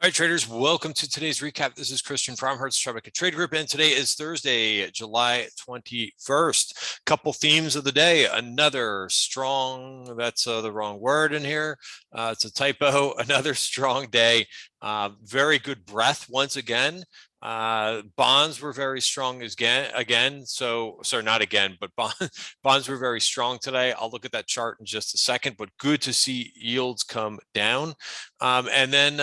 All right, traders, welcome to today's recap. This is Christian from Hertz Market Trade Group, and today is Thursday, July 21st. Couple themes of the day. Another strong, that's the wrong word in here. It's a typo. Another strong day. Very good breadth once again. Bonds were very strong again. So sorry, not again, but bonds were very strong today. I'll look at that chart in just a second, but good to see yields come down. And then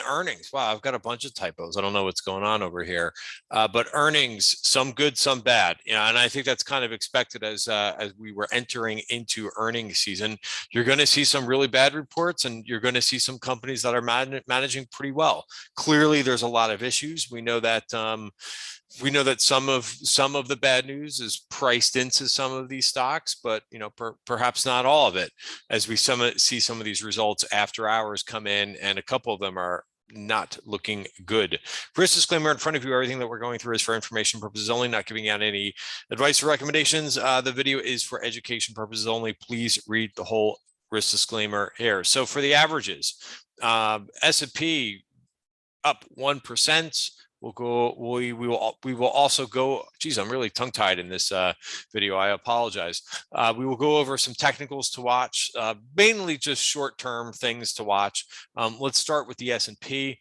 earnings. Wow, I've got a bunch of typos. I don't know what's going on over here, but earnings, some good, some bad. And I think that's kind of expected as we were entering into earnings season. You're going to see some really bad reports, and you're going to see some companies that are managing pretty well. Clearly, there's a lot of issues. We know that some of the bad news is priced into some of these stocks, but perhaps not all of it, as we see some of these results after hours come in, and a couple of them are not looking good. Risk disclaimer in front of you: everything that we're going through is for information purposes only, not giving out any advice or recommendations. The video is for education purposes only. Please read the whole risk disclaimer here. So for the averages, S&P up 1%. We will also go. Geez, I'm really tongue-tied in this video. I apologize. We will go over some technicals to watch, mainly just short-term things to watch. Let's start with the S&P.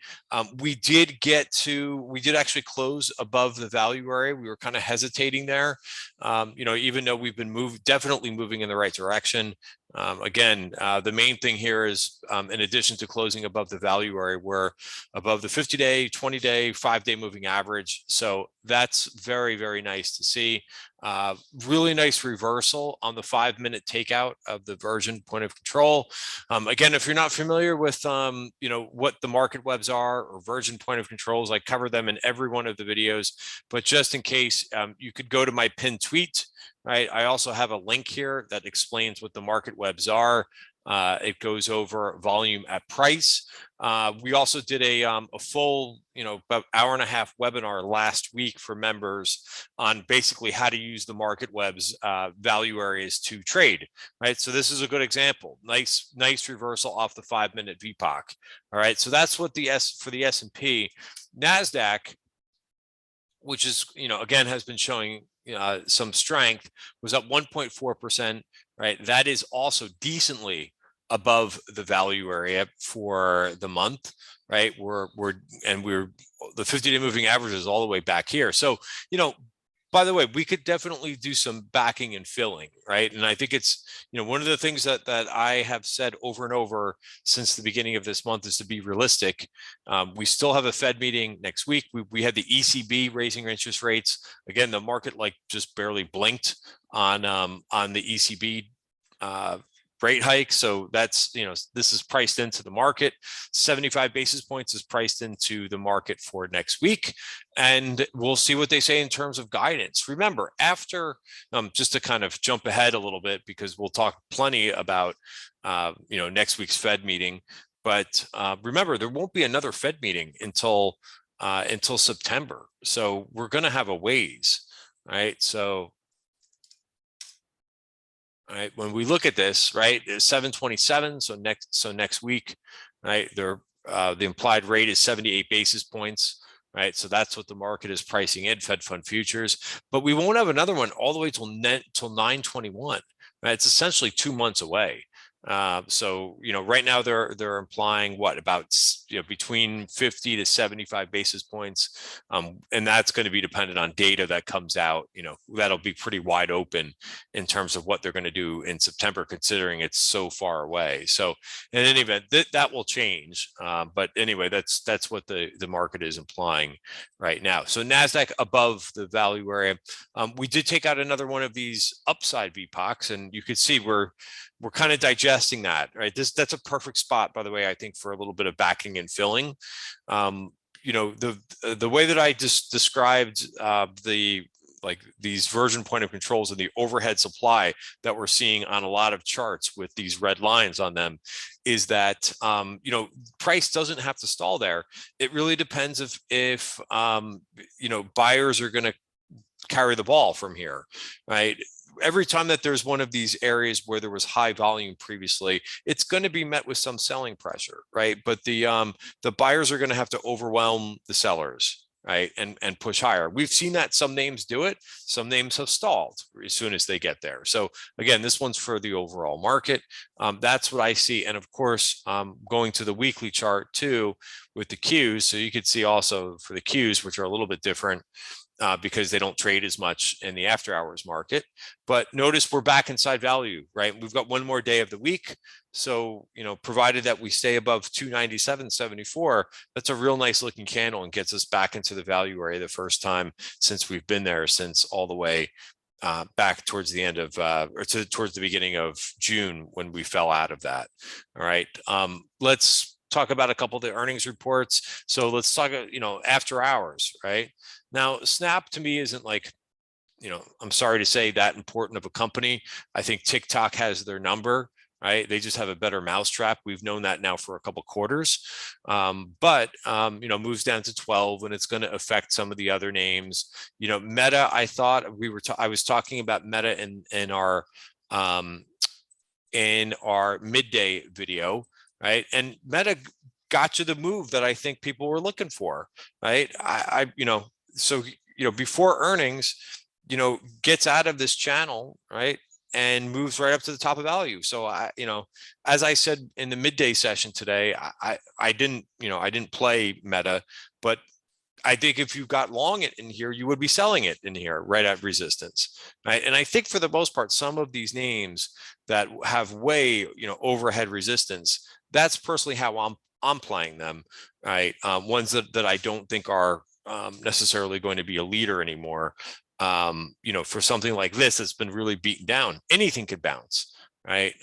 We did actually close above the value area. We were kind of hesitating there, even though we've been definitely moving in the right direction. Again, the main thing here is, in addition to closing above the value area, we're above the 50-day, 20-day, 5-day moving average. So that's very, very nice to see. Really nice reversal on the 5-minute takeout of the version point of control. Again, if you're not familiar with what the market webs are or version point of controls, I cover them in every one of the videos. But just in case, you could go to my pinned tweet. Right. I also have a link here that explains what the market webs are. It goes over volume at price. We also did a full, about hour-and-a-half webinar last week for members on basically how to use the market webs value areas to trade. Right. So this is a good example. Nice reversal off the 5-minute VPOC. All right. So that's what for the S&P. NASDAQ, which is, again, has been showing some strength, was up 1.4%. Right. That is also decently above the value area for the month. Right. We're the 50-day moving average is all the way back here. So, by the way, we could definitely do some backing and filling, right? And I think it's, one of the things that I have said over and over since the beginning of this month is to be realistic. We still have a Fed meeting next week. We had the ECB raising interest rates. Again, the market just barely blinked on the ECB rate hike. So that's, this is priced into the market. 75 basis points is priced into the market for next week. And we'll see what they say in terms of guidance. Remember, after, just to kind of jump ahead a little bit, because we'll talk plenty about, next week's Fed meeting. But remember, there won't be another Fed meeting until September. So we're going to have a ways, right? So, all right, when we look at this, right, it's 727. So next week, right, the implied rate is 78 basis points. Right, so that's what the market is pricing in, Fed Fund futures. But we won't have another one all the way till 9/21. Right, it's essentially 2 months away. So, right now they're implying what, about, between 50 to 75 basis points. And that's going to be dependent on data that comes out, that'll be pretty wide open in terms of what they're going to do in September, considering it's so far away. So in any event, that will change. But anyway, that's what the market is implying right now. So NASDAQ above the value area. We did take out another one of these upside VPOCs, and you could see we're kind of digesting that, right? That's a perfect spot, by the way, I think, for a little bit of backing and filling. The way that I just described these version point of controls and the overhead supply that we're seeing on a lot of charts with these red lines on them is that, price doesn't have to stall there. It really depends if buyers are going to carry the ball from here, right? every time that there's one of these areas where there was high volume previously, it's going to be met with some selling pressure, right? But the buyers are going to have to overwhelm the sellers, right, and push higher. We've seen that some names do it. Some names have stalled as soon as they get there. So again, this one's for the overall market. That's what I see. And of course, going to the weekly chart too with the Qs. So you could see also for the Qs, which are a little bit different, because they don't trade as much in the after hours market. But notice we're back inside value, right? We've got one more day of the week. So, provided that we stay above 297.74, that's a real nice looking candle and gets us back into the value area the first time since we've been there, since all the way back towards the end of, towards the beginning of June when we fell out of that. All right. Let's talk about a couple of the earnings reports. So let's talk, after hours, right? Now, Snap to me isn't like, I'm sorry to say, that important of a company. I think TikTok has their number, right? They just have a better mousetrap. We've known that now for a couple quarters, but moves down to 12, and it's going to affect some of the other names. Meta, I thought I was talking about Meta in our midday video, right? And Meta got you the move that I think people were looking for, right? So, before earnings, gets out of this channel, right, and moves right up to the top of value. So as I said in the midday session today, I didn't play Meta, but I think if you got long it in here, you would be selling it in here right at resistance, right? And I think for the most part, some of these names that have way, overhead resistance, that's personally how I'm playing them, right? Ones that I don't think are necessarily going to be a leader anymore. For something like this that's been really beaten down, anything could bounce, right?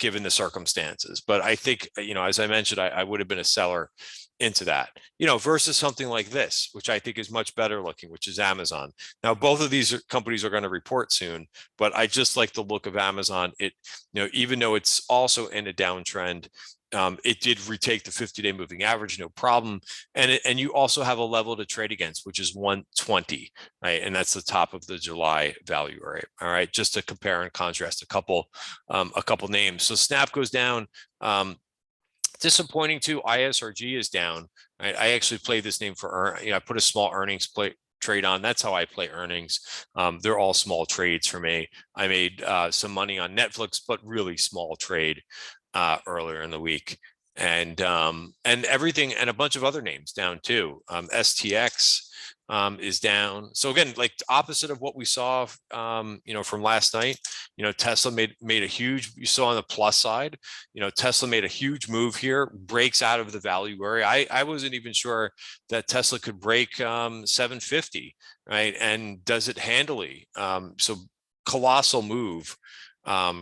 Given the circumstances. But I think, as I mentioned, I would have been a seller into that, versus something like this, which I think is much better looking, which is Amazon. Now, both of these companies are going to report soon, but I just like the look of Amazon. It, even though it's also in a downtrend, it did retake the 50-day moving average, no problem. And you also have a level to trade against, which is 120, right? And that's the top of the July value area. All right, just to compare and contrast a couple names. So Snap goes down. Disappointing too. ISRG is down. Right? I actually played this name for I put a small earnings trade on. That's how I play earnings. They're all small trades for me. I made some money on Netflix, but really small trade earlier in the week, and everything, and a bunch of other names down too. STX is down. So again, like opposite of what we saw, from last night. Tesla made a huge. You saw on the plus side, Tesla made a huge move here, breaks out of the value area. I wasn't even sure that Tesla could break 750, right, and does it handily. So colossal move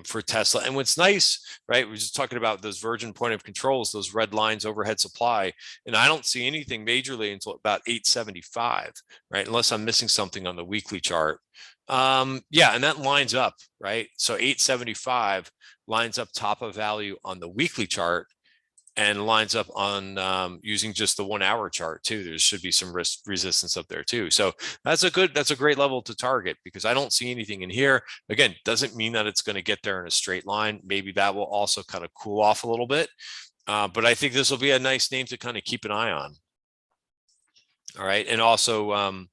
for Tesla. And what's nice, right, we're just talking about those virgin point of controls, those red lines, overhead supply, and I don't see anything majorly until about 875, right, unless I'm missing something on the weekly chart. Yeah, and that lines up, right? So 875 lines up top of value on the weekly chart, and lines up on using just the 1 hour chart too. There should be some resistance up there too. So that's a great level to target, because I don't see anything in here. Again, doesn't mean that it's going to get there in a straight line. Maybe that will also kind of cool off a little bit. But I think this will be a nice name to kind of keep an eye on. All right. And also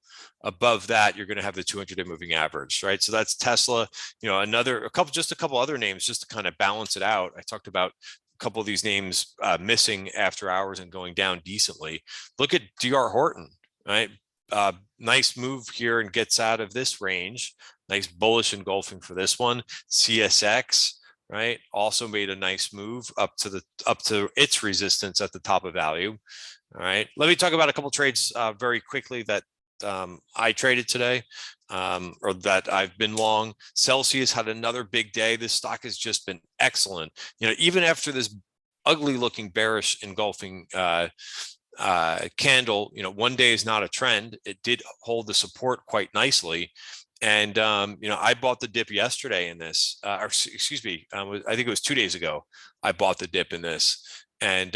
above that, you're going to have the 200-day moving average, right? So that's Tesla, a couple other names just to kind of balance it out. I talked about couple of these names missing after hours and going down decently. Look at DR Horton, right? Nice move here and gets out of this range. Nice bullish engulfing for this one. CSX, right? Also made a nice move up to its resistance at the top of value. All right. Let me talk about a couple trades very quickly that I traded today, or that I've been long. Celsius had another big day. This stock has just been excellent. Even after this ugly looking bearish engulfing candle, one day is not a trend. It did hold the support quite nicely. And, I bought the dip yesterday in this, or excuse me, I think it was 2 days ago, I bought the dip in this. And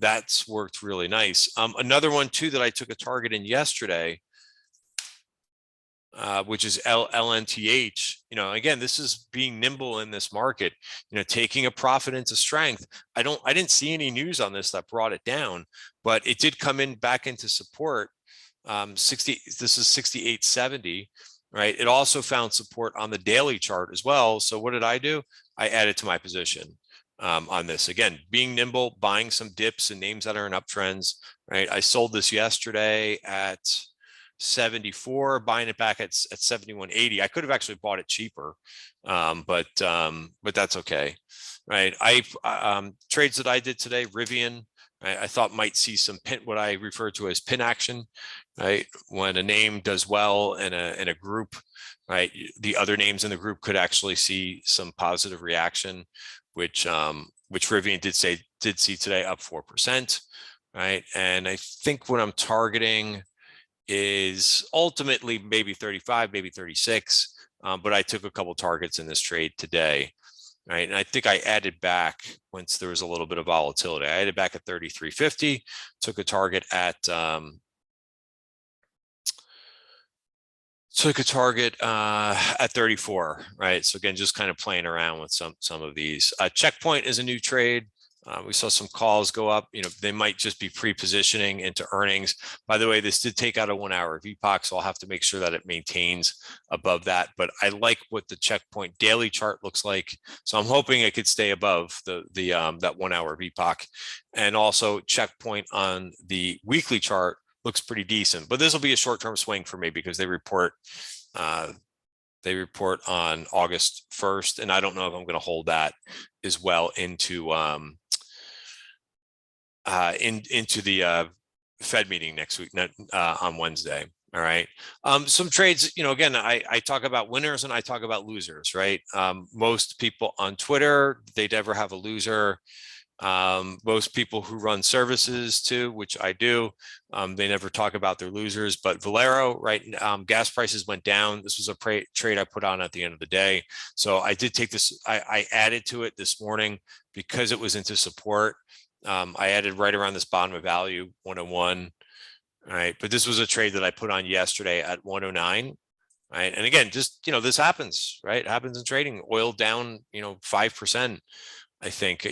that's worked really nice. Another one too that I took a target in yesterday, which is LNTH. Again, this is being nimble in this market, taking a profit into strength. I didn't see any news on this that brought it down, but it did come in back into support. 60, this is 68.70, right? It also found support on the daily chart as well. So what did I do? I added to my position on this. Again, being nimble, buying some dips and names that are in uptrends, right? I sold this yesterday at 74, buying it back at 71.80. I could have actually bought it cheaper, but that's okay, right? Trades that I did today, Rivian, I thought might see some what I refer to as pin action, right? When a name does well in a group, right? The other names in the group could actually see some positive reaction, which Rivian did see today, up 4%, right? And I think what I'm targeting is ultimately maybe 35, maybe 36, but I took a couple targets in this trade today. Right. And I think I added back once there was a little bit of volatility. I added back at 33.50, took a target at 34. Right. So again, just kind of playing around with some of these. Checkpoint is a new trade. We saw some calls go up. They might just be pre-positioning into earnings. By the way, this did take out a 1 hour VPOC, so I'll have to make sure that it maintains above that. But I like what the Checkpoint daily chart looks like, so I'm hoping it could stay above that 1 hour VPOC. And also Checkpoint on the weekly chart looks pretty decent. But this will be a short-term swing for me because they report on August 1st, and I don't know if I'm going to hold that as well into into the Fed meeting next week, on Wednesday. All right. Some trades, again, I talk about winners and I talk about losers, right? Most people on Twitter, they never have a loser. Most people who run services too, which I do, they never talk about their losers. But Valero, right? Gas prices went down. This was a trade I put on at the end of the day. So I did take this, I added to it this morning because it was into support. I added right around this bottom of value, 101. Right. But this was a trade that I put on yesterday at 109. Right. And again, just, this happens, right? It happens in trading. Oil down, 5%. I think,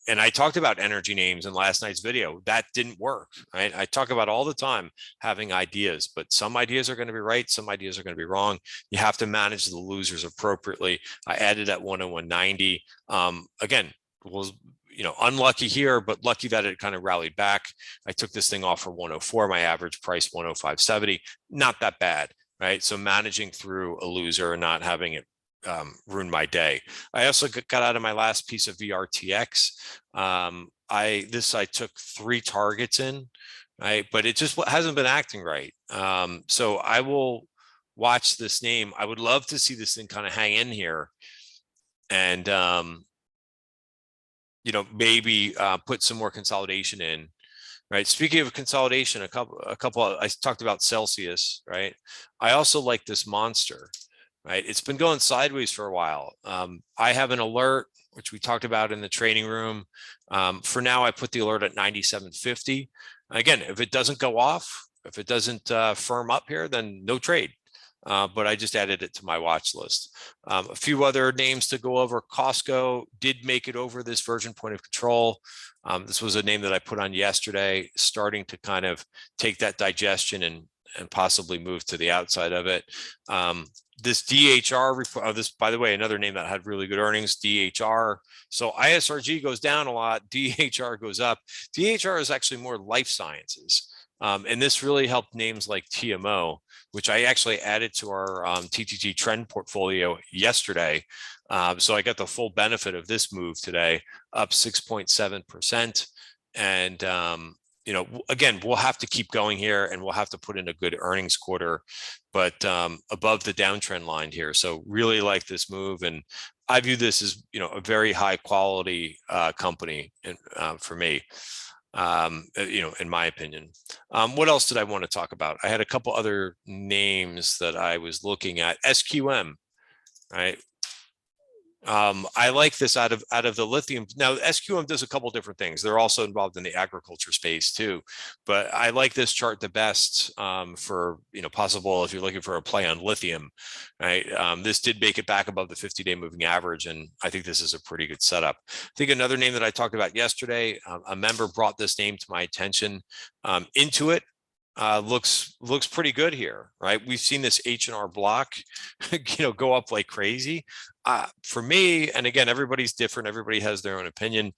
and I talked about energy names in last night's video. That didn't work, right? I talk about all the time having ideas, but some ideas are going to be right. Some ideas are going to be wrong. You have to manage the losers appropriately. I added at 101.90. Again, was, unlucky here, but lucky that it kind of rallied back. I took this thing off for 104. My average price, 105.70. Not that bad, right? So managing through a loser and not having it ruined my day. I also got out of my last piece of VRTX. I took 3 targets in, right? But it just hasn't been acting right. So I will watch this name. I would love to see this thing kind of hang in here and, maybe put some more consolidation in. Right. Speaking of consolidation, a couple. I talked about Celsius, right? I also like this Monster. Right. It's been going sideways for a while. I have an alert, which we talked about in the trading room. For now, I put the alert at 97.50. Again, if it doesn't go off, if it doesn't firm up here, then no trade. But I just added it to my watch list. A few other names to go over. Costco did make it over this version point of control. This was a name that I put on yesterday, starting to kind of take that digestion and possibly move to the outside of it. This DHR report, this, by the way, another name that had really good earnings, DHR. So ISRG goes down a lot, DHR goes up. DHR is actually more life sciences. And this really helped names like TMO, which I actually added to our TTG trend portfolio yesterday. So I got the full benefit of this move today, up 6.7%. And, again, we'll have to keep going here and we'll have to put in a good earnings quarter, but above the downtrend line here. So really like this move. And I view this as, a very high quality company for me, in my opinion. What else did I want to talk about? I had a couple other names that I was looking at. SQM, right? I like this out of the lithium. Now, SQM does a couple different things. They're also involved in the agriculture space too, but I like this chart the best for possible if you're looking for a play on lithium, right? This did make it back above the 50-day moving average, and I think this is a pretty good setup. I think another name that I talked about yesterday, a member brought this name to my attention. Intuit looks pretty good here, right? We've seen this H&R block, go up like crazy. For me, and again, everybody's different. Everybody has their own opinion.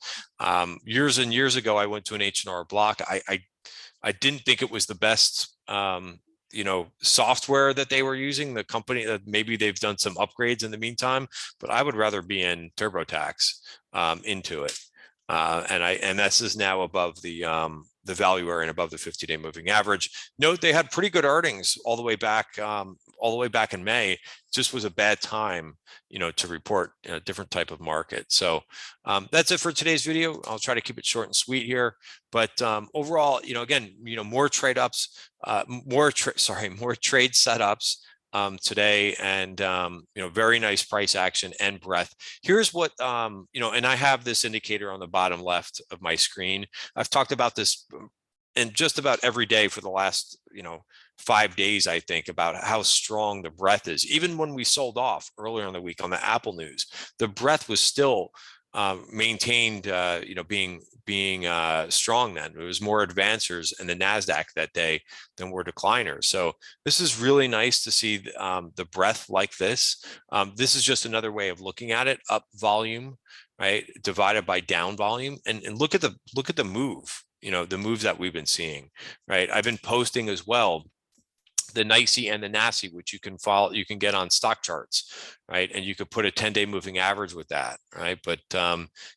Years and years ago, I went to an H&R block. I didn't think it was the best, software that they were using. The company that maybe they've done some upgrades in the meantime, but I would rather be in TurboTax into it. And this is now above the value area and above the 50-day moving average. Note they had pretty good earnings all the way back in May. It just was a bad time, to report a different type of market. So that's it for today's video. I'll try to keep it short and sweet here. But overall, again, more trade ups, more trade setups today, and very nice price action and breadth. Here's what and I have this indicator on the bottom left of my screen. I've talked about this and just about every day for the last 5 days, I think, about how strong the breadth is. Even when we sold off earlier in the week on the Apple news, the breadth was still maintained, being strong. Then it was more advancers in the NASDAQ that day than were decliners. So this is really nice to see the breadth like this. This is just another way of looking at it: up volume, right, divided by down volume, and look at the move. The moves that we've been seeing, right? I've been posting as well the NYSE and the NASI, which you can get on stock charts, right? And you could put a 10-day moving average with that, right? But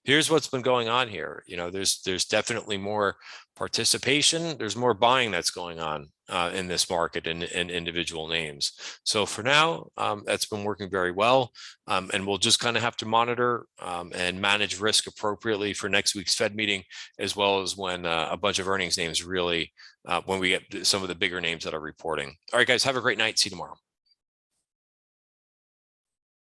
here's what's been going on here. There's definitely more participation. There's more buying that's going on in this market and individual names. So for now, that's been working very well. And we'll just kind of have to monitor and manage risk appropriately for next week's Fed meeting, as well as when a bunch of earnings names really, when we get some of the bigger names that are reporting. All right, guys, have a great night. See you tomorrow.